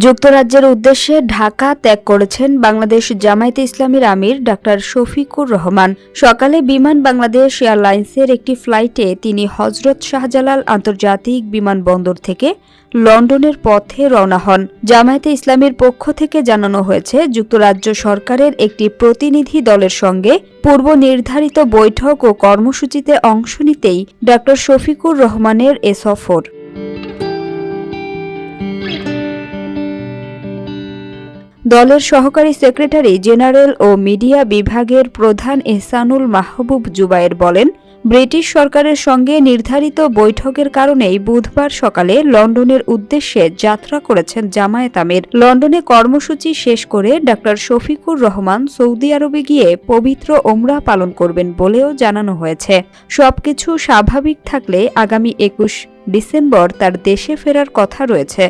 যুক্তরাজ্যের উদ্দেশ্যে ঢাকা ত্যাগ করেছেন বাংলাদেশ জামায়াতে ইসলামীর আমির ডাক্তার শফিকুর রহমান। সকালে বিমান বাংলাদেশ এয়ারলাইন্সের একটি ফ্লাইটে তিনি হজরত শাহজালাল আন্তর্জাতিক বিমানবন্দর থেকে লন্ডনের পথে রওনা হন। জামায়াতে ইসলামীর পক্ষ থেকে জানানো হয়েছে, যুক্তরাজ্য সরকারের একটি প্রতিনিধি দলের সঙ্গে পূর্ব নির্ধারিত বৈঠক ও কর্মসূচিতে অংশ নিতেই ডাক্তার শফিকুর রহমানের এ সফর। দলের সহকারী সেক্রেটারি জেনারেল ও মিডিয়া বিভাগের প্রধান এহসানুল মাহবুব জুবায়ের বলেন, ব্রিটিশ সরকারের সঙ্গে নির্ধারিত বৈঠকের কারণেই বুধবার সকালে লন্ডনের উদ্দেশ্যে যাত্রা করেছেন জামায়াত আমির। লন্ডনে কর্মসূচি শেষ করে ডাক্তার শফিকুর রহমান সৌদি আরবে গিয়ে পবিত্র ওমরাহ পালন করবেন বলেও জানানো হয়েছে। সবকিছু স্বাভাবিক থাকলে আগামী 21 ডিসেম্বর তার দেশে ফেরার কথা রয়েছে।